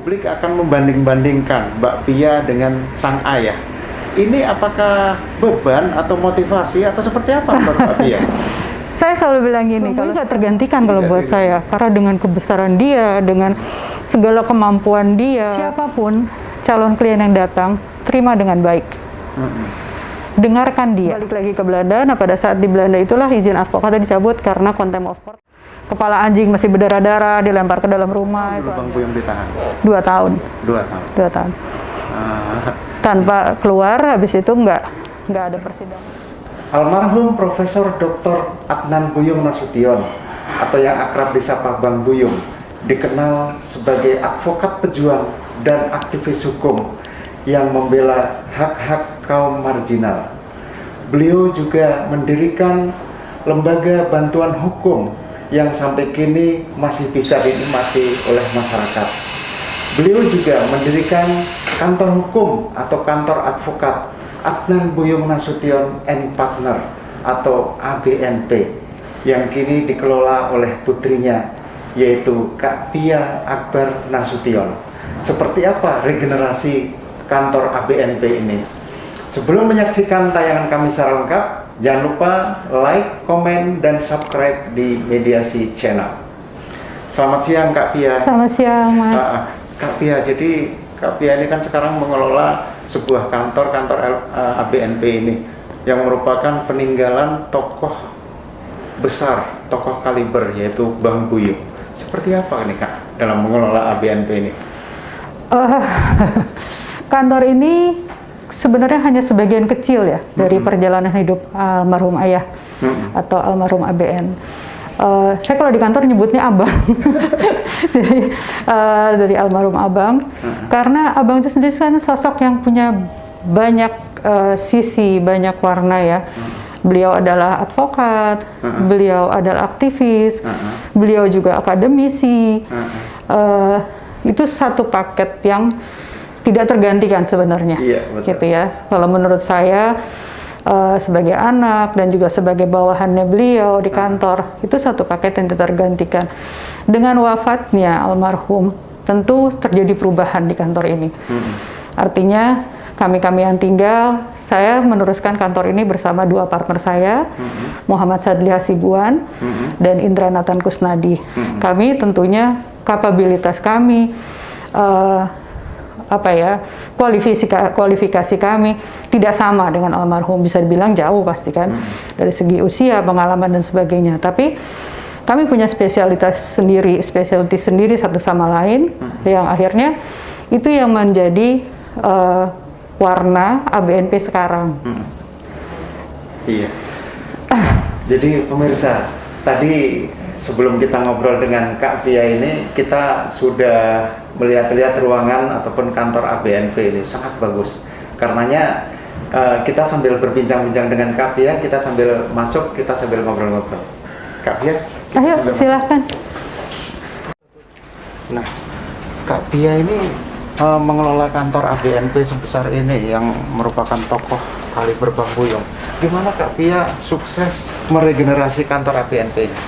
publik akan membanding-bandingkan Mbak Pia dengan sang ayah. Ini apakah beban atau motivasi atau seperti apa menurut Mbak Pia? Saya selalu bilang gini, kalau nggak tergantikan kalau buat saya, karena dengan kebesaran dia, dengan segala kemampuan dia, siapapun calon klien yang datang, terima dengan baik. Dengarkan dia. Balik lagi ke Belanda, nah pada saat di Belanda itulah izin advokatnya dicabut karena contempt of court. Kepala anjing masih berdarah-darah, dilempar ke dalam rumah. Itu Bang Buyung ditahan? 2 tahun. 2 tahun? 2 tahun. Tanpa keluar, habis itu nggak ada persidangan. Almarhum Profesor Dr. Adnan Buyung Nasution atau yang akrab disapa Bang Buyung dikenal sebagai advokat pejuang dan aktivis hukum yang membela hak-hak kaum marginal. Beliau juga mendirikan lembaga bantuan hukum yang sampai kini masih bisa dinikmati oleh masyarakat. Beliau juga mendirikan kantor hukum atau kantor advokat Adnan Buyung Nasution and Partner atau ABNP yang kini dikelola oleh putrinya yaitu Kak Pia Akbar Nasution. Seperti apa regenerasi kantor ABNP ini? Sebelum menyaksikan tayangan kami secara lengkap, jangan lupa like, komen, dan subscribe di Mediasi Channel. Selamat siang Kak Pia. Selamat siang Mas. Kak Pia, jadi Kak Pia ini kan sekarang mengelola sebuah kantor ABNP ini yang merupakan peninggalan tokoh besar, tokoh kaliber yaitu Bang Buyung. Seperti apa nih Kak dalam mengelola ABNP ini? Kantor ini sebenarnya hanya sebagian kecil ya dari perjalanan hidup almarhum ayah atau almarhum ABN. Saya kalau di kantor nyebutnya abang, jadi dari almarhum abang, karena abang itu sendiri kan sosok yang punya banyak sisi, banyak warna ya. Beliau adalah advokat, beliau adalah aktivis, beliau juga akademisi. Itu satu paket yang tidak tergantikan sebenarnya, gitu ya. Kalau menurut saya, sebagai anak dan juga sebagai bawahannya beliau di kantor, itu satu paket yang tidak tergantikan. Dengan wafatnya almarhum, tentu terjadi perubahan di kantor ini. Artinya kami yang tinggal, saya meneruskan kantor ini bersama 2 partner saya, Muhammad Sadli Hasibuan dan Indra Nathan Kusnadi. Kami tentunya kapabilitas kami, kualifikasi kami tidak sama dengan almarhum, bisa dibilang jauh pasti kan, dari segi usia, pengalaman dan sebagainya. Tapi kami punya spesialitas sendiri satu sama lain, yang akhirnya itu yang menjadi warna ABNP sekarang. Iya. Jadi pemirsa, tadi sebelum kita ngobrol dengan Kak Pia ini, kita sudah melihat-lihat ruangan ataupun kantor ABNP ini sangat bagus. Karenanya kita sambil berbincang-bincang dengan Kak Pia, kita sambil masuk, kita sambil ngobrol-ngobrol. Kak Pia, ayo silahkan. Nah, Kak Pia ini mengelola kantor ABNP sebesar ini yang merupakan tokoh kaliber Bang Buyung. Gimana Kak Pia sukses meregenerasi kantor ABNP ini?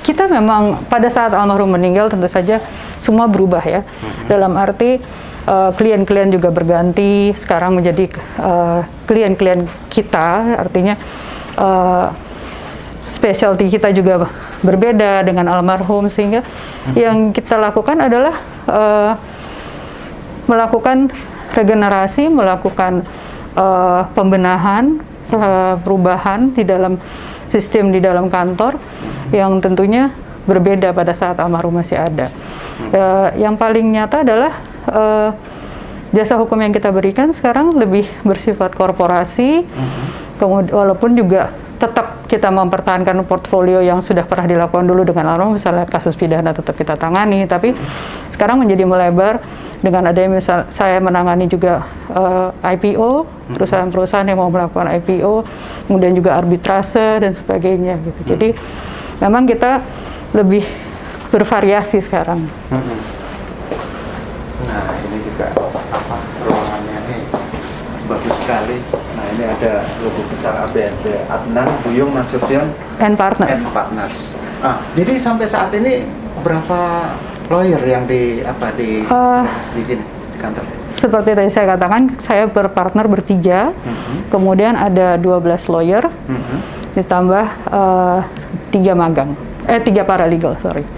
Kita memang pada saat almarhum meninggal tentu saja semua berubah ya. Dalam arti klien-klien juga berganti, sekarang menjadi klien-klien kita, artinya specialty kita juga berbeda dengan almarhum, sehingga yang kita lakukan adalah melakukan regenerasi, melakukan pembenahan, perubahan di dalam sistem di dalam kantor yang tentunya berbeda pada saat almarhum masih ada. Yang paling nyata adalah jasa hukum yang kita berikan sekarang lebih bersifat korporasi, walaupun juga tetap kita mempertahankan portfolio yang sudah pernah dilakukan dulu dengan almarhum, misalnya kasus pidana tetap kita tangani, tapi sekarang menjadi melebar dengan adanya misal saya menangani juga IPO, perusahaan-perusahaan yang mau melakukan IPO, kemudian juga arbitrase dan sebagainya gitu. Jadi memang kita lebih bervariasi sekarang. Nah ini juga ruangannya nih bagus sekali. Nah ini ada logo besar ABNP, Adnan Buyung Nasution and Partners. Jadi sampai saat ini berapa lawyer yang di di sini di kantor sini? Seperti tadi saya katakan, saya berpartner bertiga, kemudian ada 12 lawyer, ditambah 3 magang, 3 paralegal, sorry.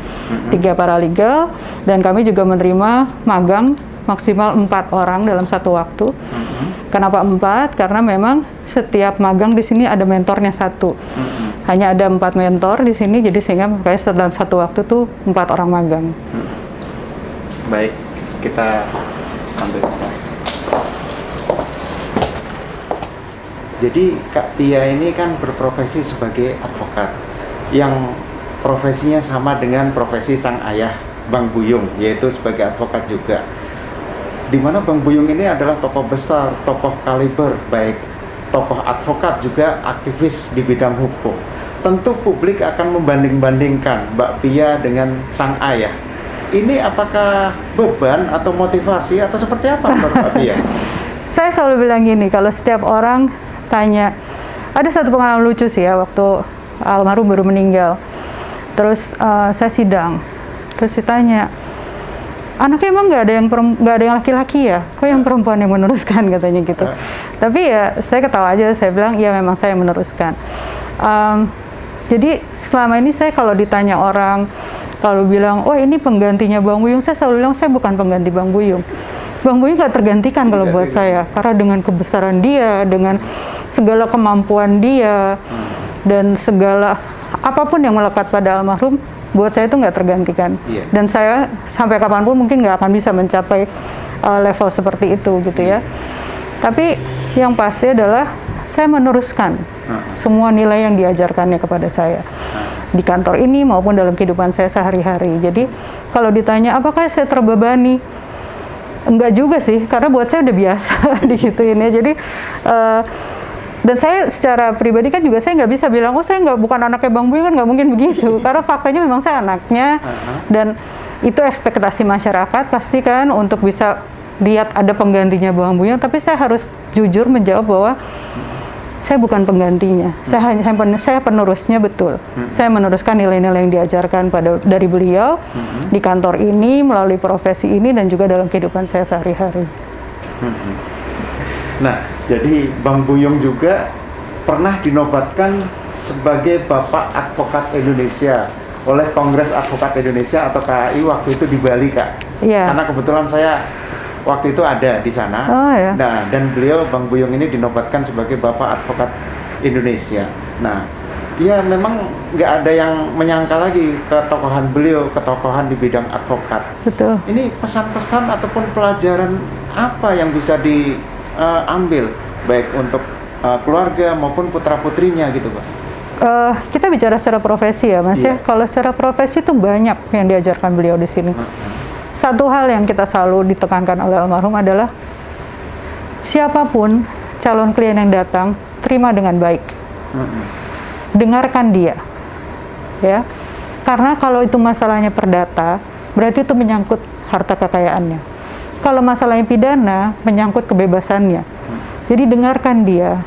3 paralegal, dan kami juga menerima magang maksimal 4 orang dalam satu waktu. Kenapa 4? Karena memang setiap magang di sini ada mentornya 1. Hanya ada 4 mentor di sini, jadi sehingga makanya dalam satu waktu tuh 4 orang magang. Baik, kita ambil. Jadi Kak Pia ini kan berprofesi sebagai advokat yang profesinya sama dengan profesi sang ayah Bang Buyung, yaitu sebagai advokat juga. Di mana Bang Buyung ini adalah tokoh besar, tokoh kaliber, baik tokoh advokat juga aktivis di bidang hukum. Tentu publik akan membanding-bandingkan Mbak Pia dengan sang ayah. Ini apakah beban atau motivasi atau seperti apa menurut Mbak Pia? Saya selalu bilang gini, kalau setiap orang tanya, ada satu pengalaman lucu sih ya, waktu almarhum baru meninggal. Terus saya sidang, terus ditanya, anaknya emang nggak ada yang laki-laki ya? Kok yang perempuan yang meneruskan, katanya gitu. Tapi ya saya ketawa aja, saya bilang iya memang saya yang meneruskan. Jadi selama ini saya kalau ditanya orang, kalau bilang, oh ini penggantinya Bang Buyung, saya selalu bilang saya bukan pengganti Bang Buyung. Bang Buyung nggak tergantikan kalau buat saya, karena dengan kebesaran dia, dengan segala kemampuan dia, dan segala apapun yang melekat pada almarhum, buat saya itu nggak tergantikan. Dan saya sampai kapanpun mungkin nggak akan bisa mencapai level seperti itu gitu ya. Tapi yang pasti adalah saya meneruskan semua nilai yang diajarkannya kepada saya di kantor ini maupun dalam kehidupan saya sehari-hari. Jadi kalau ditanya apakah saya terbebani, enggak juga sih, karena buat saya udah biasa digituin ya. Jadi dan saya secara pribadi kan juga saya nggak bisa bilang, oh saya bukan anaknya Bang Buyung, kan nggak mungkin begitu. Karena faktanya memang saya anaknya, dan itu ekspektasi masyarakat pasti kan untuk bisa lihat ada penggantinya Bang Buyung. Tapi saya harus jujur menjawab bahwa saya bukan penggantinya, saya penerusnya, betul. Saya meneruskan nilai-nilai yang diajarkan dari beliau di kantor ini, melalui profesi ini, dan juga dalam kehidupan saya sehari-hari. Nah, jadi Bang Buyung juga pernah dinobatkan sebagai Bapak Advokat Indonesia oleh Kongres Advokat Indonesia atau KAI waktu itu di Bali, Kak. Iya. Karena kebetulan saya waktu itu ada di sana. Oh, ya. Nah, dan beliau Bang Buyung ini dinobatkan sebagai Bapak Advokat Indonesia. Nah, ya memang nggak ada yang menyangka lagi ketokohan beliau, ketokohan di bidang advokat. Betul. Ini pesan-pesan ataupun pelajaran apa yang bisa diambil baik untuk keluarga maupun putra-putrinya gitu, Pak? Kita bicara secara profesi ya, Mas ya. Kalau secara profesi itu banyak yang diajarkan beliau di sini. Satu hal yang kita selalu ditekankan oleh almarhum adalah siapapun calon klien yang datang, terima dengan baik. Dengarkan dia, ya. Karena kalau itu masalahnya perdata, berarti itu menyangkut harta kekayaannya. Kalau masalahnya pidana, menyangkut kebebasannya. Jadi dengarkan dia,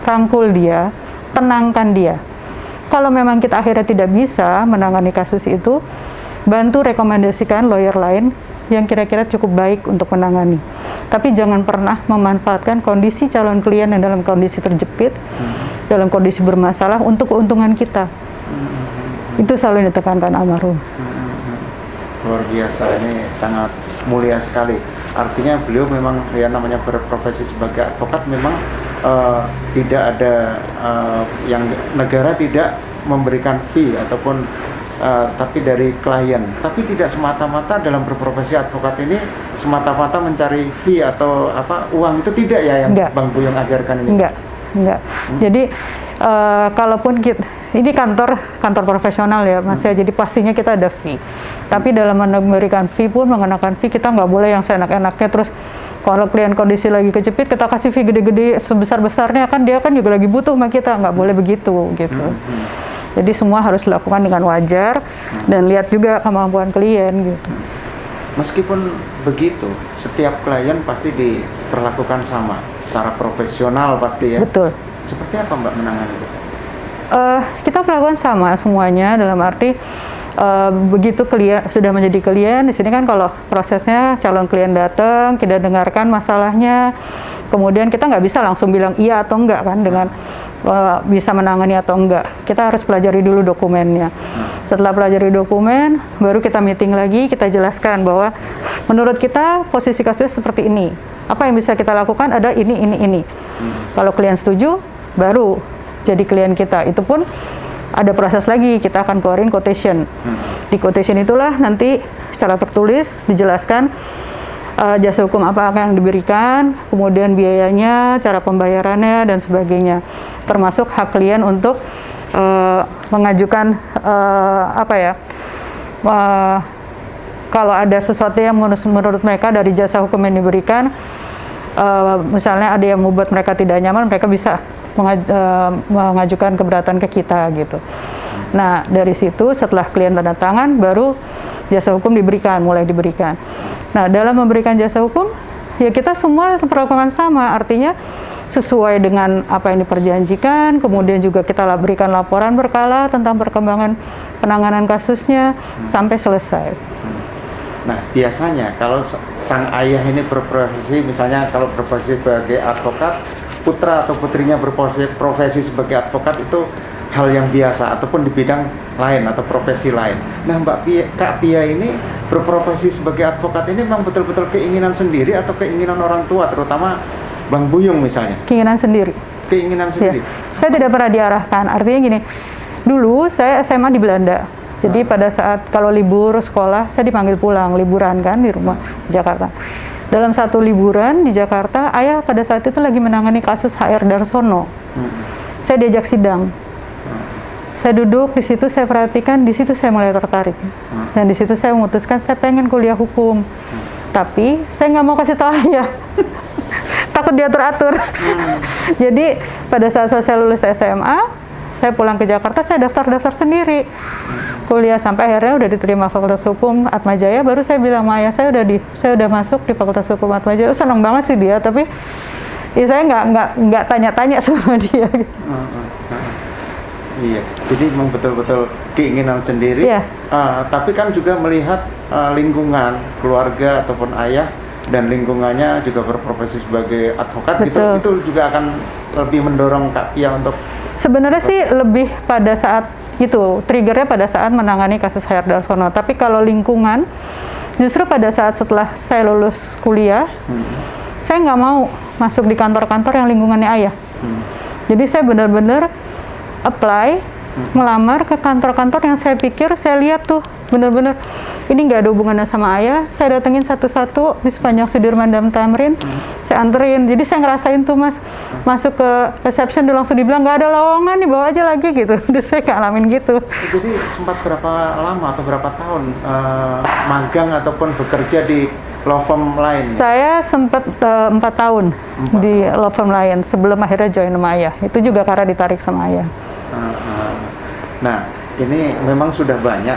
rangkul dia, tenangkan dia. Kalau memang kita akhirnya tidak bisa menangani kasus itu, bantu rekomendasikan lawyer lain yang kira-kira cukup baik untuk menangani. Tapi jangan pernah memanfaatkan kondisi calon klien yang dalam kondisi terjepit, dalam kondisi bermasalah untuk keuntungan kita. Itu selalu ditekankan almarhum. Luar biasa, ini sangat mulia sekali. Artinya beliau memang ya namanya berprofesi sebagai advokat memang tidak ada yang negara tidak memberikan fee ataupun tapi dari klien, tapi tidak semata-mata dalam berprofesi advokat ini semata-mata mencari fee atau uang, itu tidak ya yang Bang Buyung ajarkan ini? Enggak. Jadi kalaupun ini kantor profesional ya, Mas ya, jadi pastinya kita ada fee. Tapi dalam memberikan fee pun, mengenakan fee, kita nggak boleh yang seenak-enaknya terus kalau klien kondisi lagi kejepit kita kasih fee gede-gede sebesar-besarnya, kan dia kan juga lagi butuh sama kita, nggak boleh begitu gitu. Jadi semua harus dilakukan dengan wajar dan lihat juga kemampuan klien gitu. Meskipun begitu, setiap klien pasti diperlakukan sama, secara profesional pasti ya. Betul. Seperti apa Mbak menangani itu? Kita melakukan sama semuanya, dalam arti Begitu klien sudah menjadi klien, di sini kan kalau prosesnya calon klien datang, kita dengarkan masalahnya, kemudian kita nggak bisa langsung bilang iya atau enggak kan dengan bisa menangani atau enggak. Kita harus pelajari dulu dokumennya. Setelah pelajari dokumen, baru kita meeting lagi, kita jelaskan bahwa menurut kita posisi kasusnya seperti ini. Apa yang bisa kita lakukan ada ini. Kalau klien setuju, baru jadi klien kita. Itu pun ada proses lagi, kita akan keluarin quotation. Di quotation itulah nanti secara tertulis dijelaskan jasa hukum apa yang diberikan, kemudian biayanya, cara pembayarannya, dan sebagainya. Termasuk hak klien untuk mengajukan kalau ada sesuatu yang menurut mereka dari jasa hukum yang diberikan, misalnya ada yang membuat mereka tidak nyaman, mereka bisa mengajukan keberatan ke kita gitu. Nah, dari situ setelah klien tanda tangan, baru jasa hukum mulai diberikan. Nah, dalam memberikan jasa hukum, ya kita semua perlakukan sama, artinya sesuai dengan apa yang diperjanjikan, kemudian juga kita berikan laporan berkala tentang perkembangan penanganan kasusnya sampai selesai. Nah, biasanya kalau sang ayah ini berprofesi, misalnya kalau berprofesi sebagai advokat, putra atau putrinya berprofesi sebagai advokat, itu hal yang biasa ataupun di bidang lain atau profesi lain. Nah, Kak Pia ini berprofesi sebagai advokat ini memang betul-betul keinginan sendiri atau keinginan orang tua, terutama Bang Buyung misalnya? Keinginan sendiri. Keinginan sendiri? Ya. Saya tidak pernah diarahkan, artinya gini, dulu saya SMA di Belanda, jadi pada saat kalau libur sekolah, saya dipanggil pulang, liburan kan di rumah Jakarta. Dalam satu liburan di Jakarta, ayah pada saat itu lagi menangani kasus HR Darsono. Saya diajak sidang. Saya duduk di situ, saya perhatikan, di situ saya mulai tertarik. Dan di situ saya memutuskan saya pengen kuliah hukum. Tapi saya nggak mau kasih tahu ayah. Takut diatur-atur. Jadi pada saat saya lulus SMA, saya pulang ke Jakarta, saya daftar sendiri. Kuliah sampai akhirnya udah diterima Fakultas Hukum Atmajaya, baru saya bilang sama ayah, saya udah masuk di Fakultas Hukum Atmajaya. Senang banget sih dia, tapi ya saya nggak tanya-tanya sama dia. Iya, jadi memang betul-betul keinginan sendiri. Yeah. Tapi kan juga melihat lingkungan, keluarga ataupun ayah dan lingkungannya juga berprofesi sebagai advokat. Betul. Itu juga akan lebih mendorong Kak Pia untuk. Sebenarnya sih lebih pada saat itu, triggernya pada saat menangani kasus HR Darsono. Tapi kalau lingkungan, justru pada saat setelah saya lulus kuliah, saya nggak mau masuk di kantor-kantor yang lingkungannya ayah. Jadi saya benar-benar apply, melamar ke kantor-kantor yang saya pikir, saya lihat tuh benar-benar ini nggak ada hubungannya sama ayah. Saya datengin satu-satu di sepanjang Sudirman dan Tamrin, saya anterin. Jadi saya ngerasain tuh mas, masuk ke reception dia langsung dibilang nggak ada lowongan, dibawa aja lagi gitu. Terus saya ngalamin gitu. Jadi sempat berapa lama atau berapa tahun magang ataupun bekerja di law firm lain? Saya sempat 4 tahun di law firm lain sebelum akhirnya join sama ayah. Itu juga karena ditarik sama ayah. Nah, ini memang sudah banyak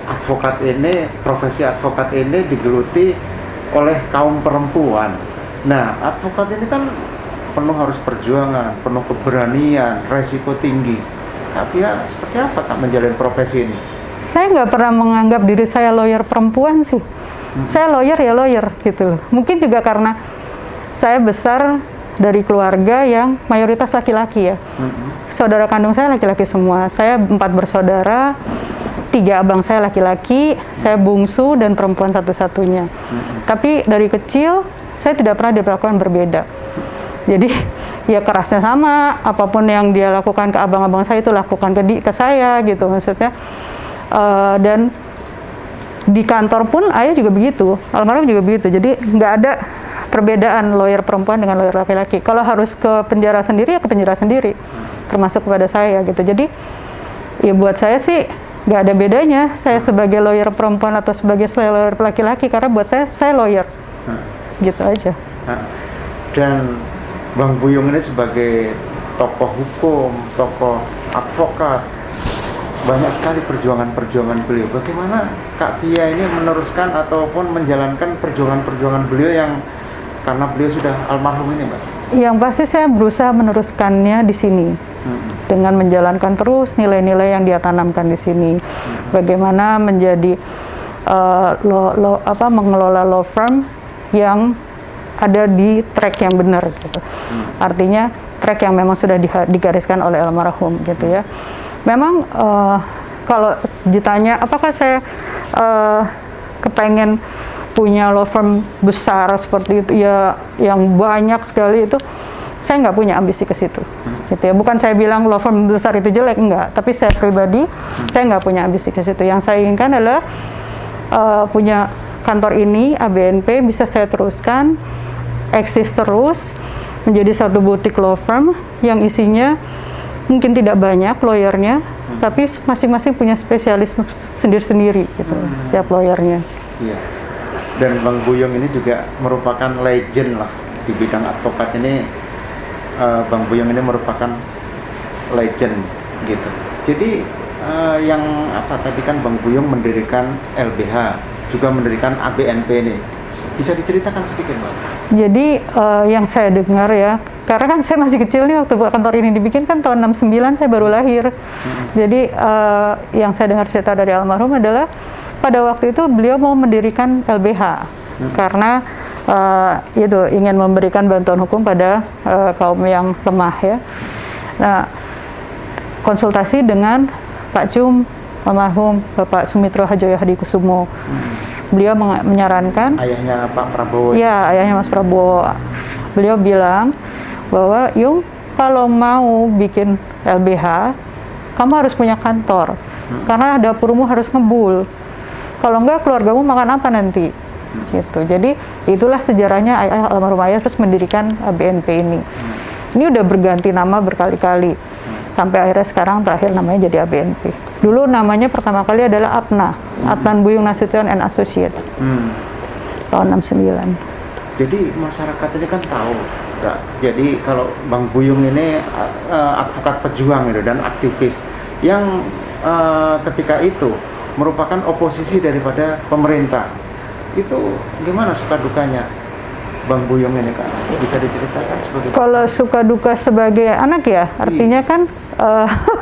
advokat ini, profesi advokat ini digeluti oleh kaum perempuan. Nah, advokat ini kan penuh harus perjuangan, penuh keberanian, resiko tinggi. Kak Pia seperti apa Kak menjalani profesi ini? Saya nggak pernah menganggap diri saya lawyer perempuan sih. Saya lawyer ya lawyer gitu loh. Mungkin juga karena saya besar dari keluarga yang mayoritas laki-laki ya. Saudara kandung saya laki-laki semua. Saya 4 bersaudara, 3 abang saya laki-laki, saya bungsu dan perempuan satu-satunya. Tapi dari kecil saya tidak pernah diperlakukan berbeda. Jadi ya kerasnya sama, apapun yang dia lakukan ke abang-abang saya itu lakukan ke saya gitu maksudnya. Dan di kantor pun ayah juga begitu, almarhum juga begitu. Jadi nggak ada perbedaan lawyer perempuan dengan lawyer laki-laki. Kalau harus ke penjara sendiri ya ke penjara sendiri, termasuk kepada saya gitu. Jadi ya buat saya sih nggak ada bedanya saya sebagai lawyer perempuan atau sebagai lawyer laki-laki, karena buat saya lawyer gitu aja. Dan Bang Buyung ini sebagai tokoh hukum, tokoh advokat, banyak sekali perjuangan-perjuangan beliau. Bagaimana Kak Pia ini meneruskan ataupun menjalankan perjuangan-perjuangan beliau yang karena beliau sudah almarhum ini, Mbak? Yang pasti saya berusaha meneruskannya di sini. dengan menjalankan terus nilai-nilai yang dia tanamkan di sini. Bagaimana menjadi mengelola law firm yang ada di track yang benar gitu. Artinya track yang memang sudah digariskan oleh almarhum gitu ya. Memang kalau ditanya apakah saya kepengen punya law firm besar seperti itu ya, yang banyak sekali, itu saya nggak punya ambisi ke situ gitu ya. Bukan saya bilang law firm besar itu jelek, enggak, tapi saya pribadi saya nggak punya ambisi ke situ. Yang saya inginkan adalah punya kantor ini ABNP bisa saya teruskan eksis terus menjadi satu butik law firm yang isinya mungkin tidak banyak lawyernya, tapi masing-masing punya spesialisme sendiri-sendiri gitu, setiap lawyernya. Iya. Dan Bang Buyung ini juga merupakan legend lah di bidang advokat ini. Bang Buyung ini merupakan legend gitu. Jadi yang tadi kan Bang Buyung mendirikan LBH, juga mendirikan ABNP ini. Bisa diceritakan sedikit, Bang? Jadi yang saya dengar ya, karena kan saya masih kecil nih waktu kantor ini dibikin kan tahun 69 saya baru lahir. Jadi yang saya dengar cerita dari almarhum adalah pada waktu itu beliau mau mendirikan LBH karena itu ingin memberikan bantuan hukum pada kaum yang lemah ya. Nah, konsultasi dengan Pak Cum, almarhum Bapak Sumitro Hadjoyo Hadikusumo. Beliau menyarankan, ayahnya Pak Prabowo. Ya, ayahnya Mas Prabowo. Beliau bilang bahwa Yung, kalau mau bikin LBH, kamu harus punya kantor, karena dapurmu harus ngebul. Kalau enggak, keluargamu makan apa nanti? Gitu. Jadi itulah sejarahnya almarhum ayah terus mendirikan ABNP ini. Ini udah berganti nama berkali-kali sampai akhirnya sekarang terakhir namanya jadi ABNP. Dulu namanya pertama kali adalah APNA, Adnan Buyung Nasution and Associate, tahun 69. Jadi masyarakat ini kan tahu, Kak. Jadi kalau Bang Buyung ini advokat pejuang gitu dan aktivis yang ketika itu merupakan oposisi daripada pemerintah. Itu gimana suka dukanya Bang Buyung ini, Kak? Bisa diceritakan seperti itu? Kalau suka duka sebagai anak ya, artinya kan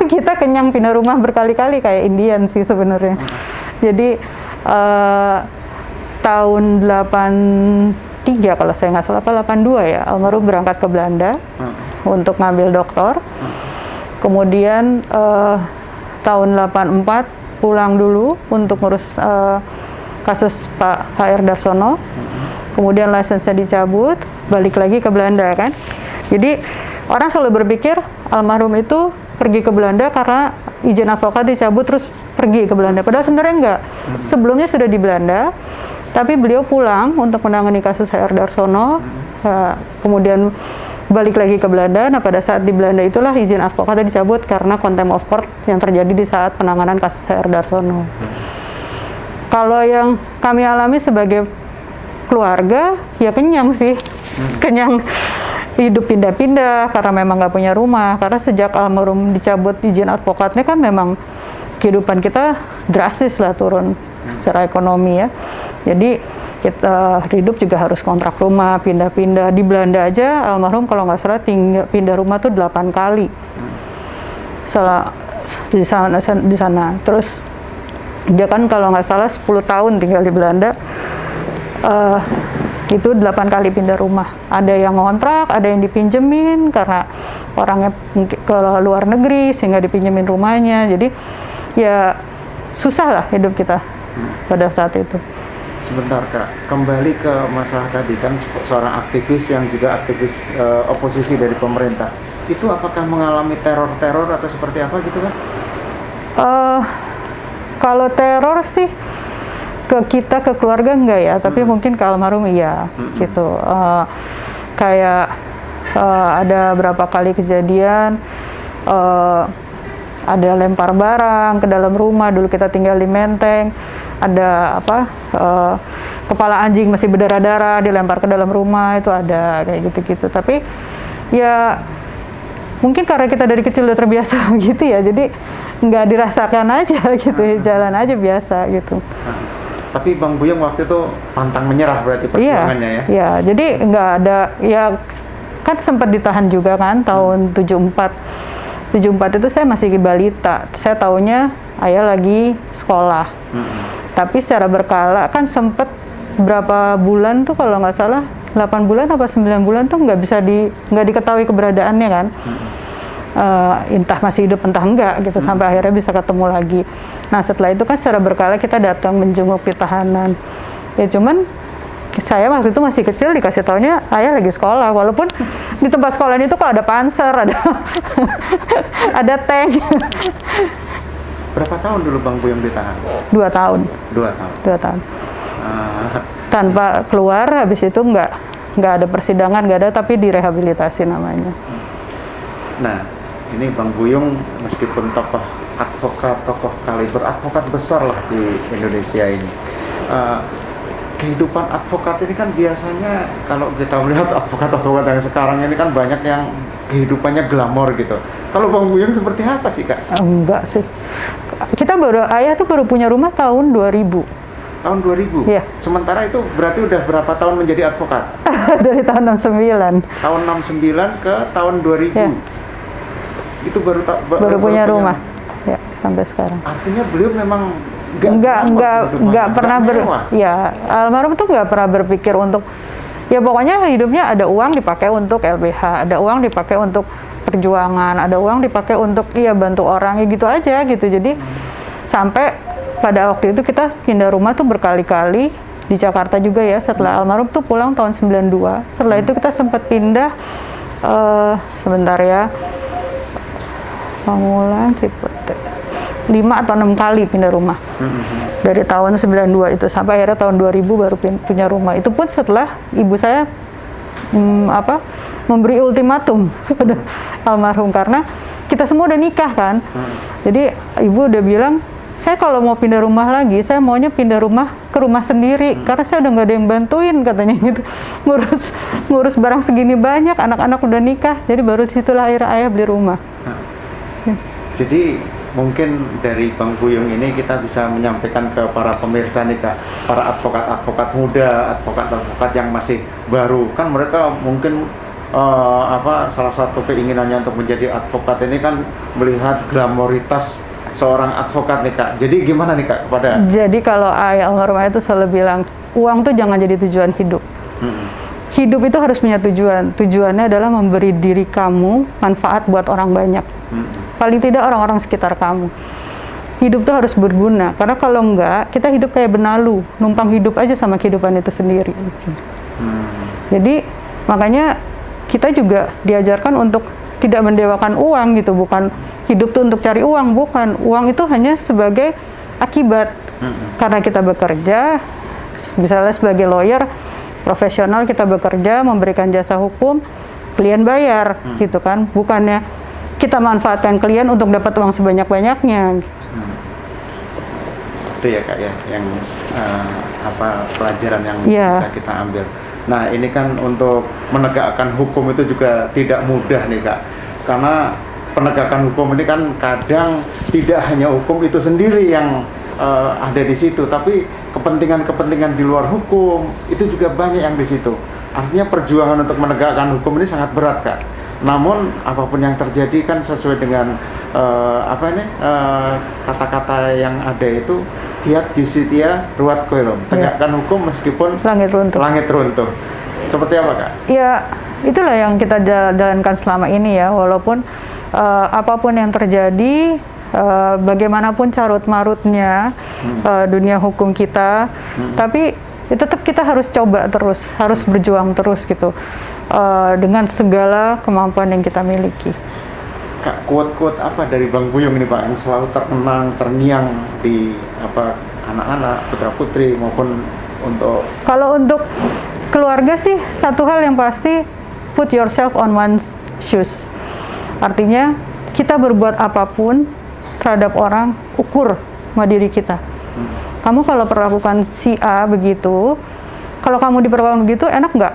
kita kenyang pindah rumah berkali-kali kayak Indian sih sebenarnya. Jadi tahun 83 kalau saya nggak salah, 82 ya, almarhum berangkat ke Belanda untuk ngambil doktor. Kemudian tahun 84 pulang dulu untuk ngurus kasus Pak HR Darsono. Kemudian lisensinya dicabut, balik lagi ke Belanda kan. Jadi orang selalu berpikir almarhum itu pergi ke Belanda karena izin advokat dicabut terus pergi ke Belanda. Padahal sebenarnya enggak. Sebelumnya sudah di Belanda, tapi beliau pulang untuk menangani kasus HR Darsono. Kemudian balik lagi ke Belanda. Nah, pada saat di Belanda itulah izin advokatnya dicabut karena contempt of court yang terjadi di saat penanganan kasus HR Darsono. Kalau yang kami alami sebagai keluarga, ya kenyang sih. Kenyang hidup pindah-pindah karena memang nggak punya rumah. Karena sejak almarhum dicabut izin advokatnya kan memang kehidupan kita drastis lah turun secara ekonomi ya. Jadi kita hidup juga harus kontrak rumah, pindah-pindah. Di Belanda aja almarhum kalau nggak salah pindah rumah tuh 8 kali. Salah di sana. Terus dia kan kalau nggak salah 10 tahun tinggal di Belanda. Itu 8 kali pindah rumah. Ada yang ngontrak, ada yang dipinjemin karena orangnya ke luar negeri sehingga dipinjemin rumahnya. Jadi ya susah lah hidup kita pada saat itu. Sebentar, Kak, kembali ke masalah tadi kan seorang aktivis yang juga aktivis oposisi dari pemerintah. Itu apakah mengalami teror-teror atau seperti apa gitu, Kak? Kalau teror sih ke kita, ke keluarga enggak ya, tapi mungkin ke almarhum iya gitu. Kayak ada berapa kali kejadian ada lempar barang ke dalam rumah. Dulu kita tinggal di Menteng, ada kepala anjing masih berdarah-darah dilempar ke dalam rumah, itu ada kayak gitu-gitu. Tapi ya mungkin karena kita dari kecil udah terbiasa gitu ya, jadi nggak dirasakan aja gitu, jalan aja biasa gitu. Tapi Bang Buyung waktu itu pantang menyerah berarti perjuangannya ya? Iya, jadi nggak ada, ya kan sempat ditahan juga kan tahun 74. 74 itu saya masih balita. Saya taunya ayah lagi sekolah. Tapi secara berkala kan sempet berapa bulan tuh kalau nggak salah 8 bulan apa 9 bulan tuh nggak diketahui keberadaannya kan. Entah masih hidup entah enggak gitu sampai akhirnya bisa ketemu lagi. Nah setelah itu kan secara berkala kita datang menjenguk di tahanan. Ya cuman saya waktu itu masih kecil dikasih taunya ayah lagi sekolah, walaupun di tempat sekolah itu kok ada panser, ada ada tank. Berapa tahun dulu Bang Buyung ditahan? 2 tahun. 2 tahun. 2 tahun. Tanpa keluar, habis itu nggak ada persidangan, nggak ada, tapi direhabilitasi namanya. Nah, ini Bang Buyung meskipun tokoh advokat, tokoh kaliber advokat besar lah di Indonesia ini. Kehidupan advokat ini kan biasanya kalau kita melihat advokat-advokat yang sekarang ini kan banyak yang kehidupannya glamor gitu. Kalau Bang Buyung seperti apa sih Kak? Enggak sih. Ayah tuh baru punya rumah tahun 2000. Tahun 2000? Iya. Sementara itu berarti udah berapa tahun menjadi advokat? Dari tahun 69. Tahun 69 ke tahun 2000? Ya. Itu baru punya rumah. Ya, sampai sekarang. Artinya beliau memang nggak pernah ya almarhum tuh nggak pernah berpikir untuk ya pokoknya hidupnya ada uang dipakai untuk LBH, ada uang dipakai untuk perjuangan, ada uang dipakai untuk ya bantu orang ya gitu aja gitu. Jadi sampai pada waktu itu kita pindah rumah tuh berkali-kali di Jakarta juga ya, setelah almarhum tuh pulang tahun 92. Setelah itu kita sempat pindah sebentar ya, Pamulang, Cipete, 5 atau 6 kali pindah rumah. Dari tahun 92 itu sampai akhirnya tahun 2000 baru punya rumah. Itu pun setelah ibu saya memberi ultimatum kepada almarhum, karena kita semua udah nikah kan. Jadi ibu udah bilang, saya kalau mau pindah rumah lagi, saya maunya pindah rumah ke rumah sendiri, karena saya udah nggak ada yang bantuin katanya gitu. Ngurus barang segini banyak, anak-anak udah nikah, jadi baru disitulah akhirnya ayah beli rumah. Jadi mungkin dari Bang Buyung ini kita bisa menyampaikan ke para pemirsa nih Kak, para advokat-advokat muda, advokat-advokat yang masih baru, kan mereka mungkin salah satu keinginannya untuk menjadi advokat ini kan melihat glamoritas seorang advokat nih Kak. Jadi gimana nih Kak kepada? Jadi kalau ayah almarhum itu selalu bilang, uang tuh jangan jadi tujuan hidup. Hidup itu harus punya tujuan. Tujuannya adalah memberi diri kamu manfaat buat orang banyak. Paling tidak orang-orang sekitar kamu. Hidup tuh harus berguna, karena kalau enggak, kita hidup kayak benalu, numpang hidup aja sama kehidupan itu sendiri. Jadi makanya kita juga diajarkan untuk tidak mendewakan uang gitu, bukan hidup tuh untuk cari uang, bukan. Uang itu hanya sebagai akibat. Karena kita bekerja, misalnya sebagai lawyer profesional, kita bekerja memberikan jasa hukum, klien bayar gitu kan, bukannya kita manfaatkan klien untuk dapat uang sebanyak-banyaknya. Itu ya Kak ya, yang pelajaran yang bisa kita ambil. Nah ini kan untuk menegakkan hukum itu juga tidak mudah nih Kak, karena penegakan hukum ini kan kadang tidak hanya hukum itu sendiri yang ada di situ, tapi kepentingan-kepentingan di luar hukum itu juga banyak yang di situ. Artinya perjuangan untuk menegakkan hukum ini sangat berat Kak. Namun apapun yang terjadi kan sesuai dengan kata-kata yang ada itu, fiat justitia ruat coelum, tegakkan hukum meskipun langit runtuh. Seperti apa Kak? Ya itulah yang kita jalankan selama ini ya, walaupun apapun yang terjadi, bagaimanapun carut marutnya dunia hukum kita, tapi tetap kita harus coba terus, harus berjuang terus gitu, dengan segala kemampuan yang kita miliki. Kak, quote-quote apa dari Bang Buyung ini Pak yang selalu terkenang, terngiang di anak-anak, putra-putri maupun untuk? Kalau untuk keluarga sih satu hal yang pasti, put yourself on one's shoes. Artinya kita berbuat apapun terhadap orang, ukur sama diri kita. Kamu kalau perlakukan si A begitu, kalau kamu diperlakukan begitu, enak nggak?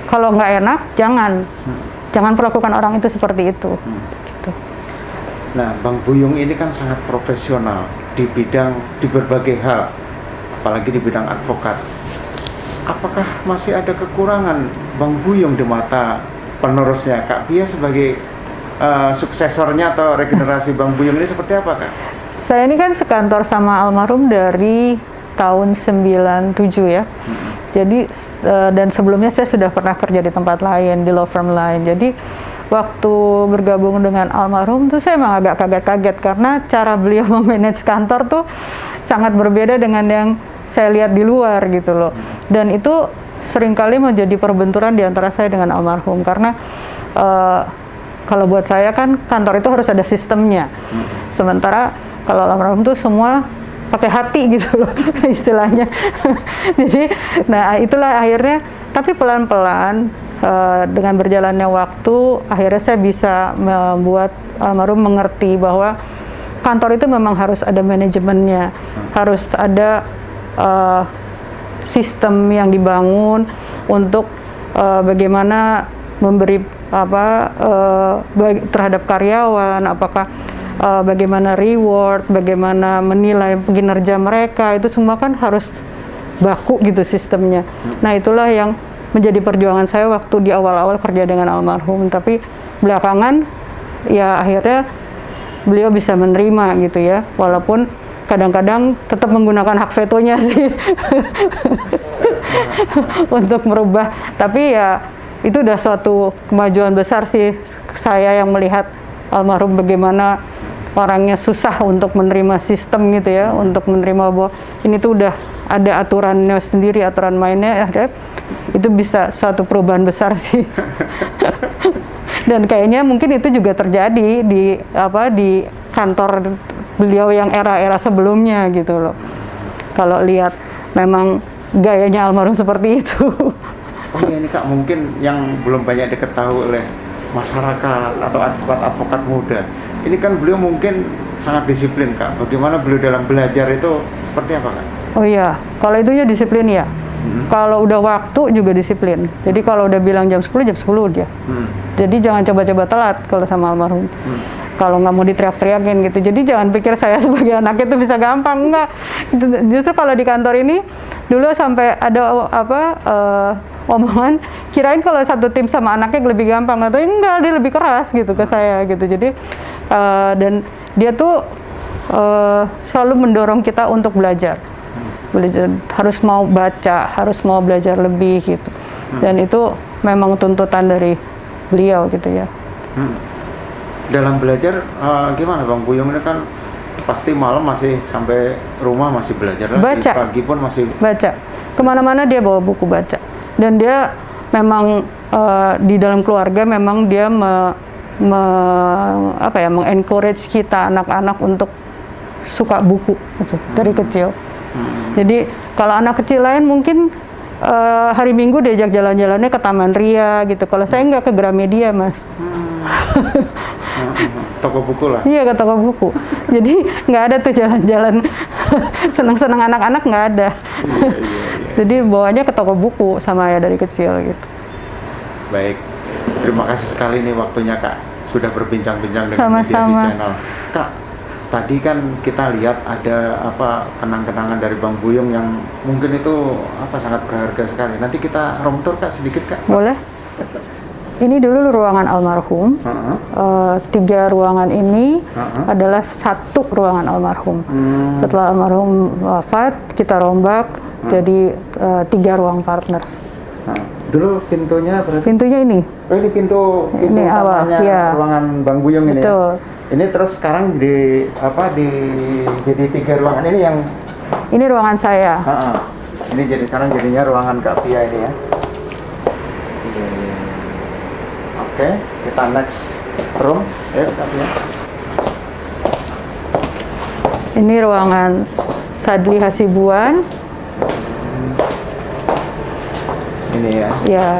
Kalau nggak enak, jangan perlakukan orang itu seperti itu. Gitu. Nah, Bang Buyung ini kan sangat profesional di berbagai hal, apalagi di bidang advokat. Apakah masih ada kekurangan Bang Buyung di mata penerusnya, Kak Pia sebagai suksesornya atau regenerasi Bang Buyung ini seperti apa, Kak? Saya ini kan sekantor sama almarhum dari tahun 97 ya. Jadi dan sebelumnya saya sudah pernah kerja di tempat lain, di law firm lain. Jadi waktu bergabung dengan almarhum tuh saya emang agak kaget-kaget karena cara beliau memanage kantor tuh sangat berbeda dengan yang saya lihat di luar gitu loh. Dan itu seringkali menjadi perbenturan di antara saya dengan almarhum karena kalau buat saya kan kantor itu harus ada sistemnya. Sementara kalau almarhum tuh semua pakai hati gitu loh istilahnya. Jadi, nah itulah akhirnya. Tapi pelan-pelan dengan berjalannya waktu, akhirnya saya bisa membuat almarhum mengerti bahwa kantor itu memang harus ada manajemennya, harus ada sistem yang dibangun untuk bagaimana memberi terhadap karyawan, apakah bagaimana reward, bagaimana menilai kinerja mereka, itu semua kan harus baku gitu sistemnya. Nah itulah yang menjadi perjuangan saya waktu di awal-awal kerja dengan almarhum. Tapi belakangan ya akhirnya beliau bisa menerima gitu ya, walaupun kadang-kadang tetap menggunakan hak vetonya sih untuk merubah. Tapi ya itu udah suatu kemajuan besar sih saya yang melihat almarhum bagaimana orangnya susah untuk menerima sistem gitu ya, untuk menerima bahwa ini tuh udah ada aturannya sendiri, aturan mainnya, ya itu bisa suatu perubahan besar sih. Dan kayaknya mungkin itu juga terjadi di kantor beliau yang era-era sebelumnya gitu loh. Kalau lihat memang gayanya almarhum seperti itu. Oh iya, ini Kak, mungkin yang belum banyak diketahui oleh masyarakat atau advokat muda. Ini kan beliau mungkin sangat disiplin, Kak. Bagaimana beliau dalam belajar itu seperti apa, Kak? Oh iya, kalau itunya disiplin ya. Kalau udah waktu juga disiplin. Jadi kalau udah bilang jam 10 dia. Jadi jangan coba-coba telat kalau sama almarhum. Kalau nggak mau diteriak-teriakin gitu. Jadi jangan pikir saya sebagai anak itu bisa gampang, enggak. Justru kalau di kantor ini dulu sampai ada omongan kirain kalau satu tim sama anaknya lebih gampang, atau enggak, dia lebih keras gitu ke saya gitu. Jadi dan dia tuh selalu mendorong kita untuk belajar, harus mau baca, harus mau belajar lebih gitu. Dan itu memang tuntutan dari beliau gitu ya. Dalam belajar gimana Bang Buyung ini kan pasti malam masih sampai rumah masih belajar lagi, baca. Pagi pun masih baca, kemana-mana dia bawa buku baca. Dan dia memang di dalam keluarga memang dia mengencourage kita anak-anak untuk suka buku gitu, dari kecil. Jadi kalau anak kecil lain mungkin hari Minggu diajak jalan-jalannya ke Taman Ria gitu. Kalau saya nggak, ke Gramedia, Mas. Toko buku lah. Iya, ke toko buku. Jadi nggak ada tuh jalan-jalan senang-senang anak-anak, nggak ada. Jadi bawanya ke toko buku sama ayah dari kecil gitu. Baik, terima kasih sekali nih waktunya Kak, sudah berbincang-bincang dengan Mediasi Channel. Kak, tadi kan kita lihat ada kenang-kenangan dari Bang Buyung yang mungkin itu sangat berharga sekali. Nanti kita room tour Kak sedikit, Kak. Boleh. Ini dulu ruangan almarhum. 3 ruangan ini adalah satu ruangan almarhum. Setelah almarhum wafat, kita rombak jadi 3 ruang partners. Dulu pintunya berarti? Pintunya ini. Oh, ini pintu ini utamanya ya. Ruangan Bang Buyung ini. Betul. Ya? Ini terus sekarang jadi 3 ruangan ini yang ini ruangan saya. Ini sekarang jadinya ruangan Kak Pia ini ya. Oke, kita next room ya Kak Pia. Ini ruangan Sadli Hasibuan. Ini ya. Ya,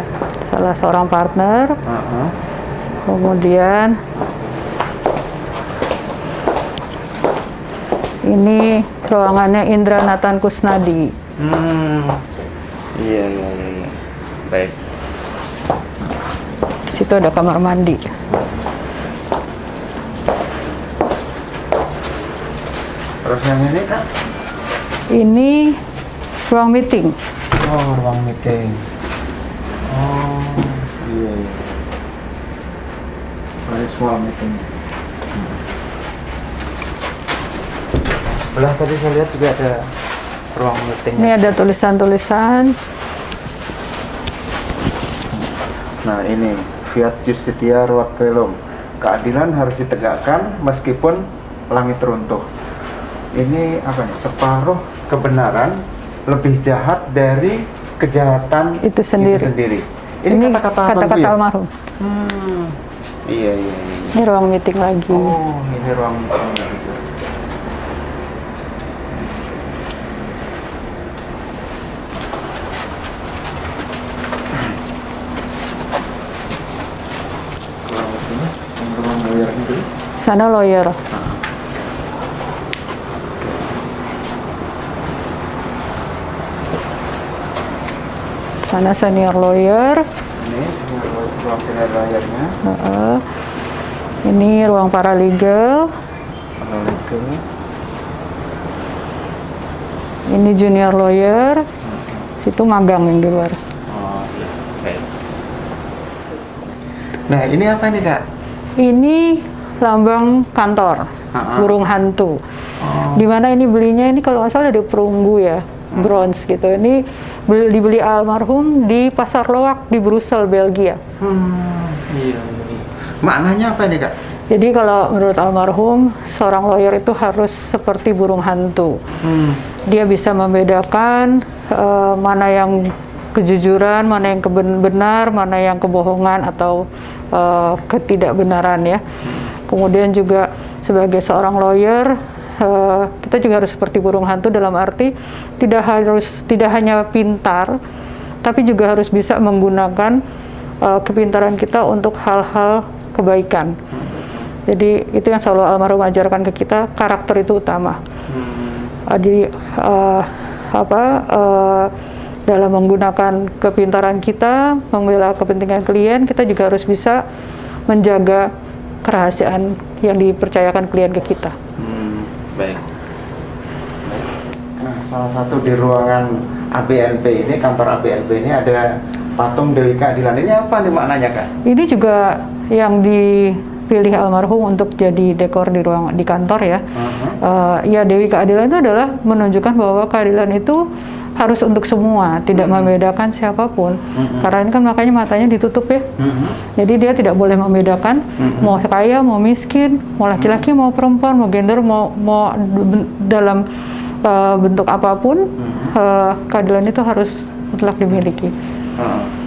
salah seorang partner. Kemudian ini ruangannya Indra Nathan Kusnadi. Iya. Baik. Di situ ada kamar mandi. Terus yang ini Kak? Ini ruang meeting. Oh, ruang meeting. Oh, iya. Baik virtual meeting. Sebelah tadi saya lihat juga ada ruang meeting. Ini ada tulisan-tulisan. Nah ini Fiat Justitia Ruat Velum. Keadilan harus ditegakkan meskipun langit runtuh. Ini apa nih? Separuh kebenaran lebih jahat dari kejahatan Itu sendiri. Ini kata-kata almarhum. Iya. Ini ruang meeting lagi. Oh, ini ruang meeting. Sana lawyer. Sana senior lawyer. Ini ruang senior lawyernya. Ini ruang paralegal. Ini junior lawyer. Situ magang yang di luar. Oh, iya. Baik. Nah, ini apa nih, Kak? Ini lambang kantor, burung hantu. Di mana ini belinya ini kalau nggak salah di perunggu ya, bronze gitu. Ini dibeli almarhum di Pasar Loak di Brussel, Belgia. Iya. Maknanya apa nih, Kak? Jadi kalau menurut almarhum, seorang lawyer itu harus seperti burung hantu. Dia bisa membedakan mana yang kejujuran, mana yang benar, mana yang kebohongan atau ketidakbenaran ya. Kemudian juga sebagai seorang lawyer, kita juga harus seperti burung hantu dalam arti tidak hanya pintar, tapi juga harus bisa menggunakan kepintaran kita untuk hal-hal kebaikan. Jadi itu yang selalu almarhum ajarkan ke kita, karakter itu utama. Jadi dalam menggunakan kepintaran kita, membela kepentingan klien, kita juga harus bisa menjaga kerahasiaan yang dipercayakan klien ke kita. Baik. Nah, salah satu di ruangan ABNP ini, kantor ABNP ini ada patung Dewi Keadilan. Ini apa nih maknanya, Kak? Ini juga yang dipilih almarhum untuk jadi dekor di kantor ya. Ya, Dewi Keadilan itu adalah menunjukkan bahwa keadilan itu harus untuk semua, tidak membedakan siapapun. Karena ini kan makanya matanya ditutup ya. Jadi dia tidak boleh membedakan mau kaya, mau miskin, mau laki-laki, mau perempuan, mau gender, mau dalam bentuk apapun, keadilan itu harus mutlak dimiliki.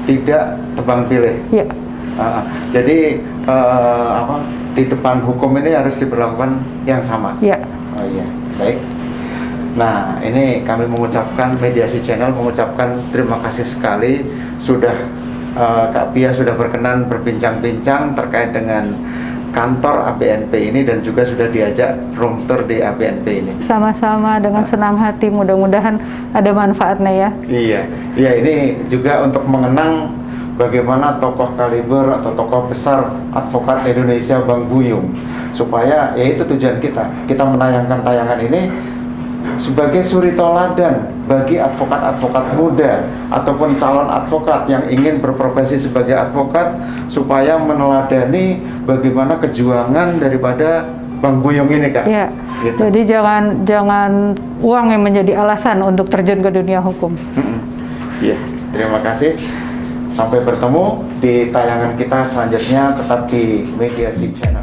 Tidak tebang pilih. Ya. Jadi di depan hukum ini harus diberlakukan yang sama. Ya. Oh iya, baik. Nah, ini kami mengucapkan, Mediasi Channel mengucapkan terima kasih sekali sudah Kak Pia sudah berkenan berbincang-bincang terkait dengan kantor ABNP ini dan juga sudah diajak room tour di ABNP ini. Sama-sama dengan senang hati, mudah-mudahan ada manfaatnya ya. Iya, ini juga untuk mengenang bagaimana tokoh kaliber atau tokoh besar advokat Indonesia Bang Buyung, supaya ya itu tujuan kita menayangkan tayangan ini sebagai suri toladan bagi advokat-advokat muda ataupun calon advokat yang ingin berprofesi sebagai advokat, supaya meneladani bagaimana kejuangan daripada Bang Buyung ini, Kak. Ya. Gitu. Jadi jangan uang yang menjadi alasan untuk terjun ke dunia hukum. Iya, terima kasih. Sampai bertemu di tayangan kita selanjutnya, tetap di Mediasi Channel.